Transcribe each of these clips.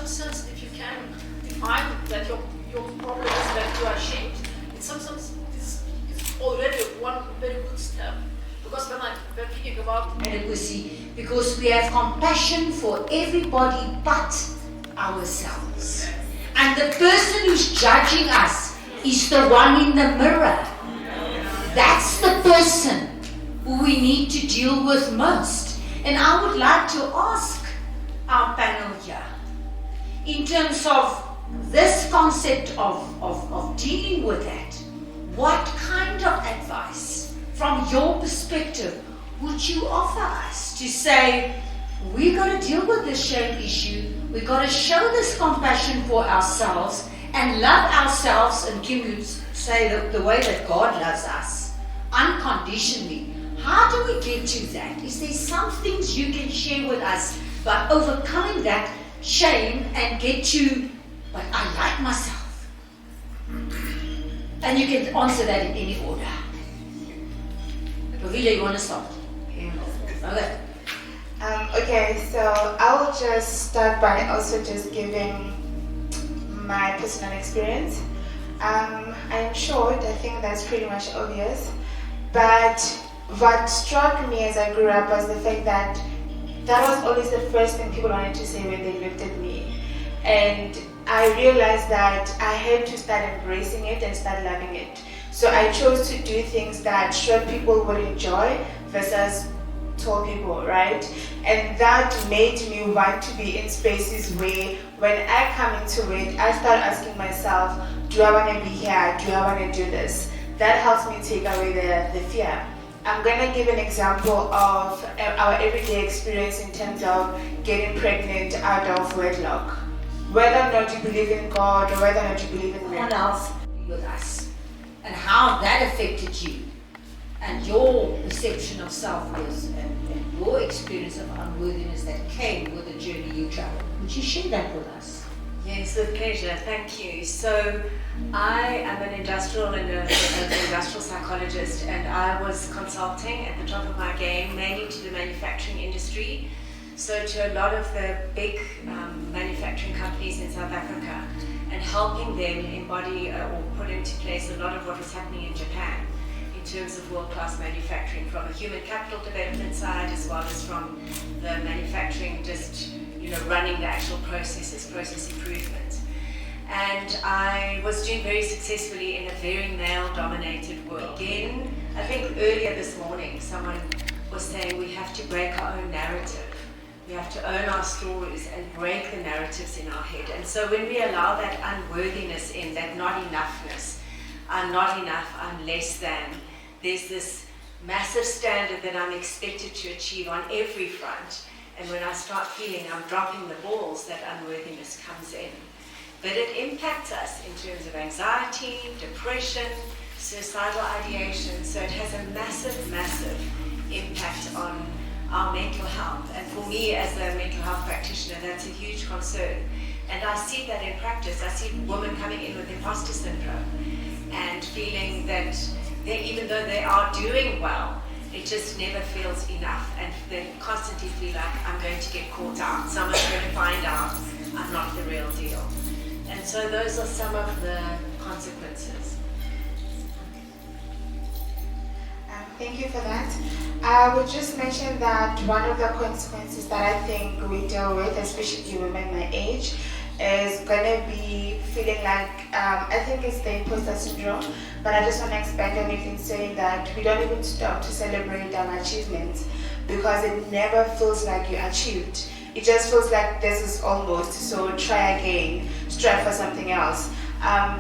some sense, if you can define that your problem is that you are ashamed, in some sense, it's already one very good step. Because when I'm thinking about adequacy, because we have compassion for everybody but ourselves. And the person who's judging us is the one in the mirror. That's the person who we need to deal with most. And I would like to ask our panel here, in terms of this concept of dealing with that, what kind of advice, from your perspective, would you offer us to say, we've got to deal with this shame issue, we've got to show this compassion for ourselves and love ourselves, and Kim would say the way that God loves us, unconditionally. How do we get to that? Is there some things you can share with us about overcoming that shame and get to, but I like myself? And you can answer that in any order. Rovila, you want to start? Okay. Okay, so I will just start by also just giving my personal experience. I'm short, I think that's pretty much obvious, but what struck me as I grew up was the fact that that was always the first thing people wanted to say when they looked at me. And I realized that I had to start embracing it and start loving it. So I chose to do things that short people would enjoy versus tall people, right? And that made me want to be in spaces where when I come into it, I start asking myself, do I want to be here? Do I want to do this? That helps me take away the fear. I'm going to give an example of our everyday experience in terms of getting pregnant out of wedlock. Whether or not you believe in God or whether or not you believe in someone else with us, and how that affected you, and your perception of self-worth, and your experience of unworthiness that came with the journey you traveled. Would you share that with us? Yes, with pleasure. Thank you. So, I am an industrial psychologist, and I was consulting at the top of my game, mainly to the manufacturing industry. So to a lot of the big manufacturing companies in South Africa, and helping them embody or put into place a lot of what was happening in Japan in terms of world-class manufacturing, from a human capital development side as well as from the manufacturing, just running the actual processes, process improvement. And I was doing very successfully in a very male-dominated world. Again, I think earlier this morning someone was saying we have to break our own narrative. We have to own our stories and break the narratives in our head. And so when we allow that unworthiness in, that not enoughness, I'm not enough, I'm less than, there's this massive standard that I'm expected to achieve on every front. And when I start feeling I'm dropping the balls, that unworthiness comes in. But it impacts us in terms of anxiety, depression, suicidal ideation. So it has a massive, massive impact on our mental health. And for me as a mental health practitioner, that's a huge concern. And I see that in practice. I see women coming in with imposter syndrome and feeling that even though they are doing well, it just never feels enough, and they constantly feel like I'm going to get caught out. Someone's going to find out I'm not the real deal. And so those are some of the consequences. Thank you for that. I would just mention that one of the consequences that I think we deal with, especially women my age, is going to be feeling like, I think it's the imposter syndrome, but I just want to expand on it in saying that we don't even stop to celebrate our achievements because it never feels like you achieved. It just feels like this is almost, so try again, strive for something else.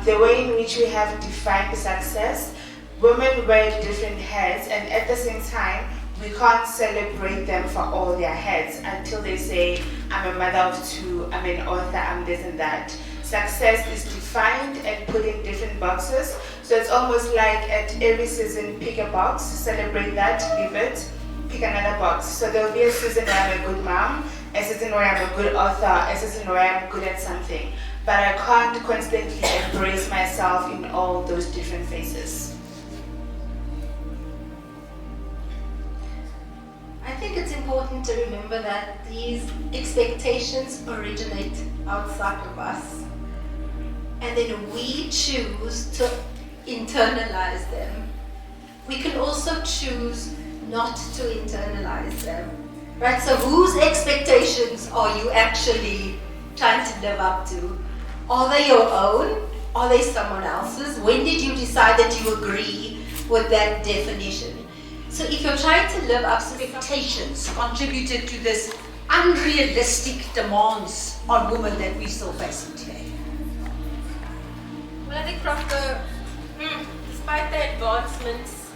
The way in which we have defined success, women wear different hats, and at the same time, we can't celebrate them for all their heads until they say, I'm a mother of two, I'm an author, I'm this and that. Success is defined and put in different boxes. So it's almost like at every season, pick a box, celebrate that, leave it, pick another box. So there will be a season where I'm a good mom, a season where I'm a good author, a season where I'm good at something. But I can't constantly embrace myself in all those different phases. I think it's important important to remember that these expectations originate outside of us. And then we choose to internalize them. We can also choose not to internalize them. Right? So whose expectations are you actually trying to live up to? Are they your own? Are they someone else's? When did you decide that you agree with that definition? So if you're trying to live up to Expectations contributed to this unrealistic demands on women that we still facing today. Well, I think, Prof, despite the advancements,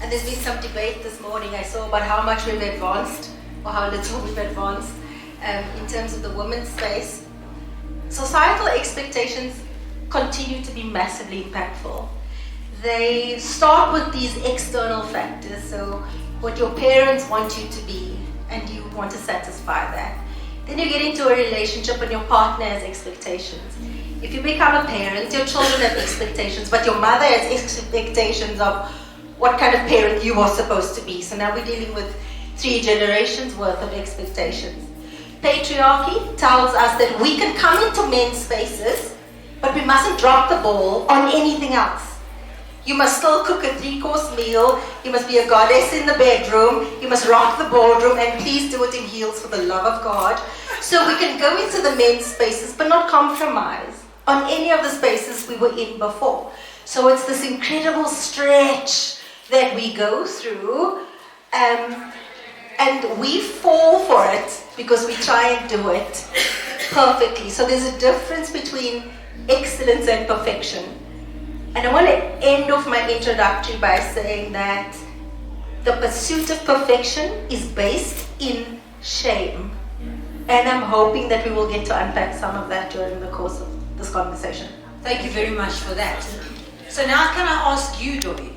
and there's been some debate this morning I saw about how much we've advanced or how little we've advanced in terms of the women's space, societal expectations continue to be massively impactful. They start with these external factors, so what your parents want you to be, and you want to satisfy that. Then you get into a relationship and your partner has expectations. If you become a parent, your children have expectations, but your mother has expectations of what kind of parent you are supposed to be. So now we're dealing with 3 generations worth of expectations. Patriarchy tells us that we can come into men's spaces, but we mustn't drop the ball on anything else. You must still cook a 3-course meal, you must be a goddess in the bedroom, you must rock the boardroom, and please do it in heels for the love of God. So we can go into the men's spaces, but not compromise on any of the spaces we were in before. So it's this incredible stretch that we go through, and we fall for it because we try and do it perfectly. So there's a difference between excellence and perfection. And I want to end off my introductory by saying that the pursuit of perfection is based in shame. And I'm hoping that we will get to unpack some of that during the course of this conversation. Thank you very much for that. So now can I ask you, Doi,